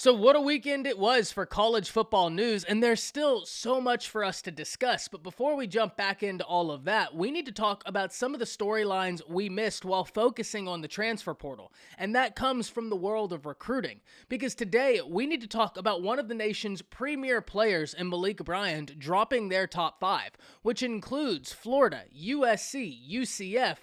So what a weekend it was for college football news, and there's still so much for us to discuss. But before we jump back into all of that, we need to talk about some of the storylines we missed while focusing on the transfer portal. And that comes from the world of recruiting. Because today, we need to talk about one of the nation's premier players in Malik Bryant dropping their top 5, which includes Florida, USC, UCF,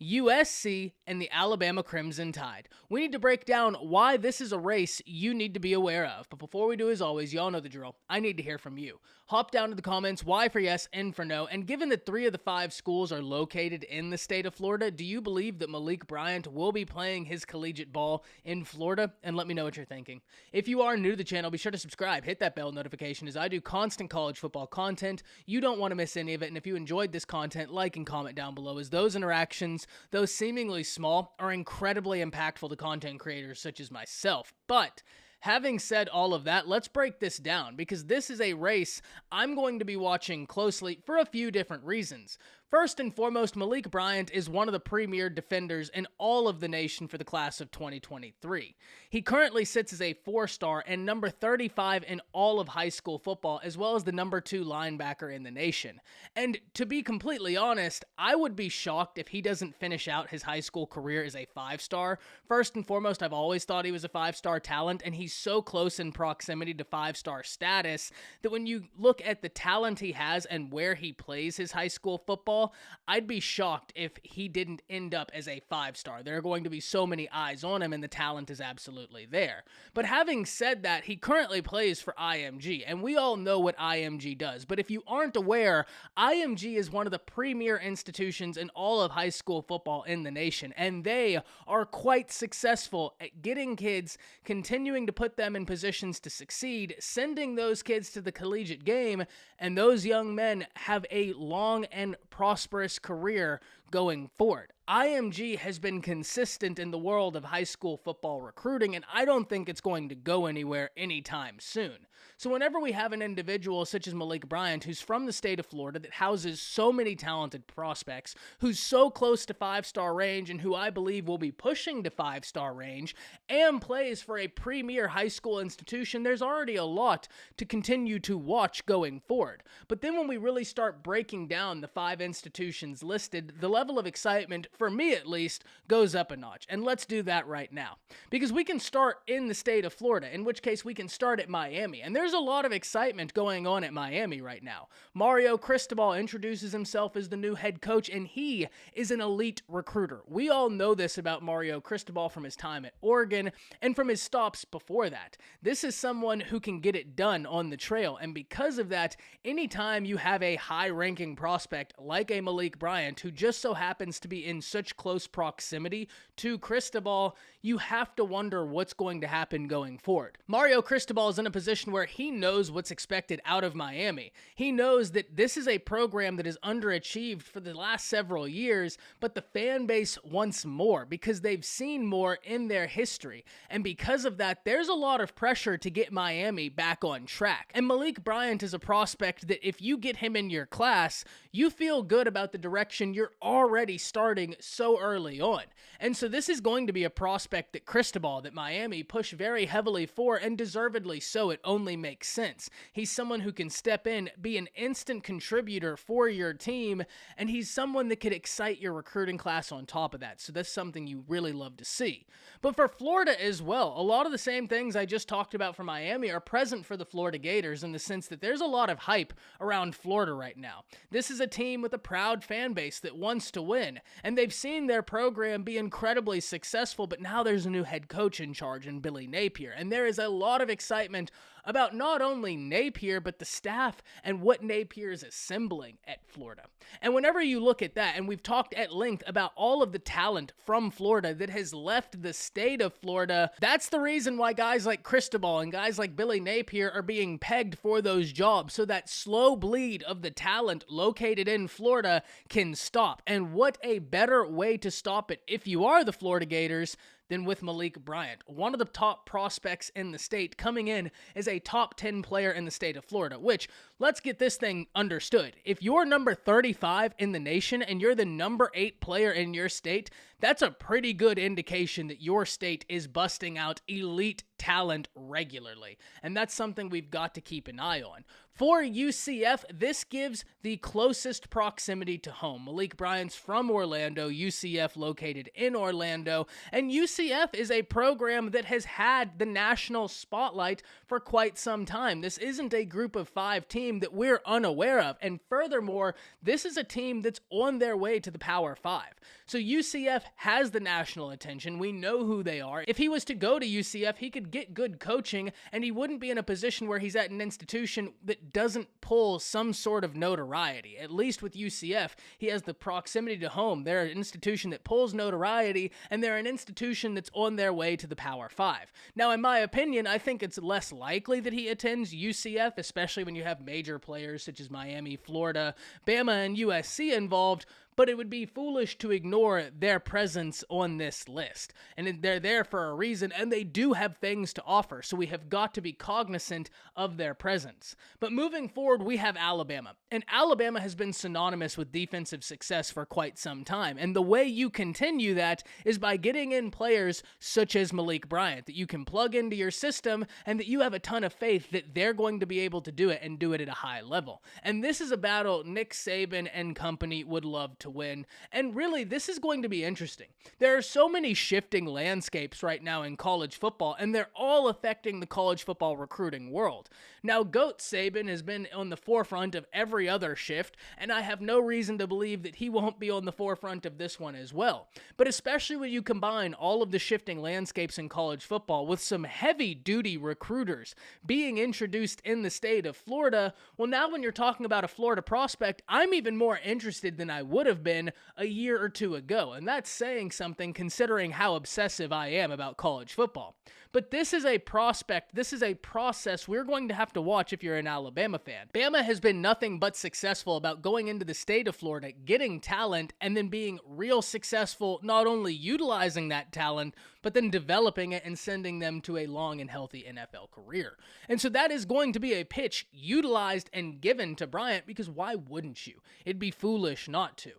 USC, and the Alabama Crimson Tide. We need to break down why this is a race you need to be aware of. But before we do, as always, y'all know the drill. I need to hear from you. Hop down to the comments, Y for yes, N for no. And given that 3 of the 5 schools are located in the state of Florida, do you believe that Malik Bryant will be playing his collegiate ball in Florida? And let me know what you're thinking. If you are new to the channel, be sure to subscribe, hit that bell notification as I do constant college football content. You don't want to miss any of it. And if you enjoyed this content, like and comment down below, as those interactions, though seemingly small, are incredibly impactful to content creators such as myself. But having said all of that, let's break this down, because this is a race I'm going to be watching closely for a few different reasons. First and foremost, Malik Bryant is one of the premier defenders in all of the nation for the class of 2023. He currently sits as a 4-star and number 35 in all of high school football, as well as the number 2 linebacker in the nation. And to be completely honest, I would be shocked if he doesn't finish out his high school career as a 5-star. First and foremost, I've always thought he was a 5-star talent, and he's so close in proximity to 5-star status that when you look at the talent he has and where he plays his high school football, I'd be shocked if he didn't end up as a 5-star. There are going to be so many eyes on him, and the talent is absolutely there. But having said that, he currently plays for IMG, and we all know what IMG does. But if you aren't aware, IMG is one of the premier institutions in all of high school football in the nation, and they are quite successful at getting kids, continuing to put them in positions to succeed, sending those kids to the collegiate game, and those young men have a long and prosperous career going forward. IMG has been consistent in the world of high school football recruiting, and I don't think it's going to go anywhere anytime soon. So whenever we have an individual such as Malik Bryant, who's from the state of Florida, that houses so many talented prospects, who's so close to 5-star range, and who I believe will be pushing to 5-star range, and plays for a premier high school institution, there's already a lot to continue to watch going forward. But then when we really start breaking down the 5 institutions listed, the level of excitement, for me at least, goes up a notch. And let's do that right now. Because we can start in the state of Florida, in which case we can start at Miami. And there's a lot of excitement going on at Miami right now. Mario Cristobal introduces himself as the new head coach, and he is an elite recruiter. We all know this about Mario Cristobal from his time at Oregon and from his stops before that. This is someone who can get it done on the trail, and because of that, anytime you have a high-ranking prospect like a Malik Bryant, who just so happens to be in such close proximity to Cristobal, you have to wonder what's going to happen going forward. Mario Cristobal is in a position where he knows what's expected out of Miami. He knows that this is a program that is underachieved for the last several years, but the fan base wants more because they've seen more in their history. And because of that, there's a lot of pressure to get Miami back on track. And Malik Bryant is a prospect that if you get him in your class, you feel good about the direction you're already starting so early on. And so this is going to be a prospect that Cristobal, that Miami push very heavily for, and deservedly so. It only makes sense. He's someone who can step in, be an instant contributor for your team, and he's someone that could excite your recruiting class on top of that. So that's something you really love to see. But for Florida as well, a lot of the same things I just talked about for Miami are present for the Florida Gators, in the sense that there's a lot of hype around Florida right now. This is a team with a proud fan base that wants to win, and they've seen their program be incredibly successful, but now there's a new head coach in charge in Billy Napier, and there is a lot of excitement about not only Napier, but the staff and what Napier is assembling at Florida. And whenever you look at that, and we've talked at length about all of the talent from Florida that has left the state of Florida, that's the reason why guys like Cristobal and guys like Billy Napier are being pegged for those jobs, so that slow bleed of the talent located in Florida can stop. And what a better way to stop it, if you are the Florida Gators, than with Malik Bryant, one of the top prospects in the state, coming in as a top 10 player in the state of Florida, which, let's get this thing understood. If you're number 35 in the nation and you're the number 8 player in your state, that's a pretty good indication that your state is busting out elite talent regularly. And that's something we've got to keep an eye on. For UCF, this gives the closest proximity to home. Malik Bryant's from Orlando, UCF located in Orlando, and UCF is a program that has had the national spotlight for quite some time. This isn't a group of 5 team that we're unaware of, and furthermore, this is a team that's on their way to the Power 5. So UCF has the national attention. We know who they are. If he was to go to UCF, he could get good coaching, and he wouldn't be in a position where he's at an institution that doesn't pull some sort of notoriety. At least with UCF, he has the proximity to home. They're an institution that pulls notoriety, and they're an institution that's on their way to the Power 5. Now, in my opinion, I think it's less likely that he attends UCF, especially when you have major players such as Miami, Florida, Bama, and USC involved, but it would be foolish to ignore their presence on this list. And they're there for a reason, and they do have things to offer, so we have got to be cognizant of their presence. But moving forward, we have Alabama. And Alabama has been synonymous with defensive success for quite some time, and the way you continue that is by getting in players such as Malik Bryant that you can plug into your system and that you have a ton of faith that they're going to be able to do it and do it at a high level. And this is a battle Nick Saban and company would love to win. And really, this is going to be interesting. There are so many shifting landscapes right now in college football, and they're all affecting the college football recruiting world. Now, GOAT Saban has been on the forefront of every other shift, and I have no reason to believe that he won't be on the forefront of this one as well. But especially when you combine all of the shifting landscapes in college football with some heavy-duty recruiters being introduced in the state of Florida, well, now when you're talking about a Florida prospect, I'm even more interested than I would have been a year or two ago, and that's saying something considering how obsessive I am about college football. But this is a prospect, this is a process we're going to have to watch if you're an Alabama fan. Bama has been nothing but successful about going into the state of Florida, getting talent, and then being real successful, not only utilizing that talent, but then developing it and sending them to a long and healthy NFL career. And so that is going to be a pitch utilized and given to Bryant, because why wouldn't you? It'd be foolish not to.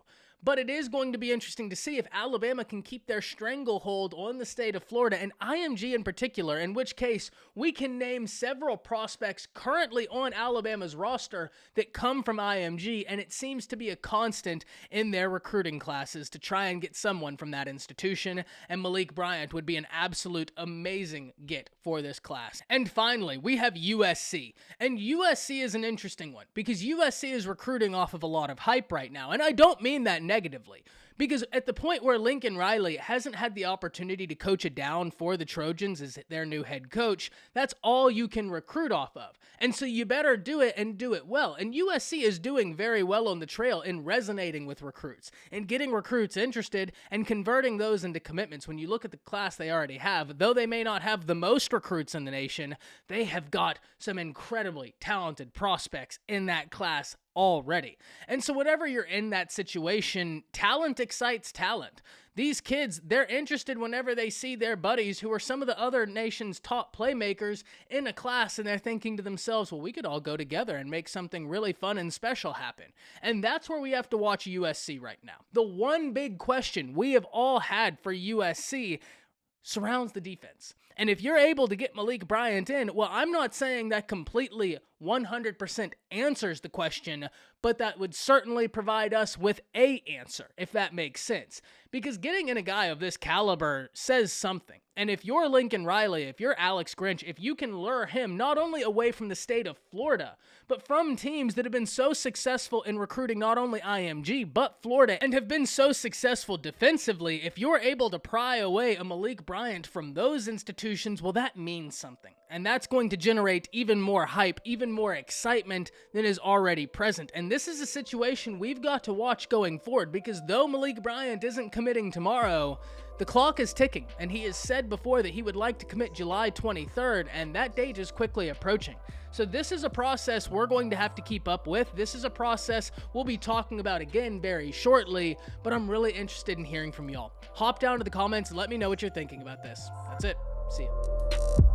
But it is going to be interesting to see if Alabama can keep their stranglehold on the state of Florida, and IMG in particular, in which case we can name several prospects currently on Alabama's roster that come from IMG, and it seems to be a constant in their recruiting classes to try and get someone from that institution, and Malik Bryant would be an absolute amazing get for this class. And finally, we have USC, and USC is an interesting one because USC is recruiting off of a lot of hype right now, and I don't mean that negatively, because at the point where Lincoln Riley hasn't had the opportunity to coach it down for the Trojans as their new head coach, that's all you can recruit off of. And so you better do it and do it well. And USC is doing very well on the trail in resonating with recruits and getting recruits interested and converting those into commitments. When you look at the class they already have, though they may not have the most recruits in the nation, they have got some incredibly talented prospects in that class already. And so whenever you're in that situation, talent excites talent. These kids, they're interested whenever they see their buddies who are some of the other nation's top playmakers in a class, and they're thinking to themselves, well, we could all go together and make something really fun and special happen. And that's where we have to watch USC right now. The one big question we have all had for USC surrounds the defense. And if you're able to get Malik Bryant in, well, I'm not saying that completely 100% answers the question, but that would certainly provide us with an answer, if that makes sense. Because getting in a guy of this caliber says something. And if you're Lincoln Riley, if you're Alex Grinch, if you can lure him not only away from the state of Florida, but from teams that have been so successful in recruiting not only IMG, but Florida, and have been so successful defensively, if you're able to pry away a Malik Bryant from those institutions, well, that means something. And that's going to generate even more hype, even more excitement than is already present. And this is a situation we've got to watch going forward, because though Malik Bryant isn't committing tomorrow, the clock is ticking, and he has said before that he would like to commit July 23rd, and that date is quickly approaching. So this is a process we're going to have to keep up with. This is a process we'll be talking about again very shortly, but I'm really interested in hearing from y'all. Hop down to the comments and let me know what you're thinking about this. That's it. See ya.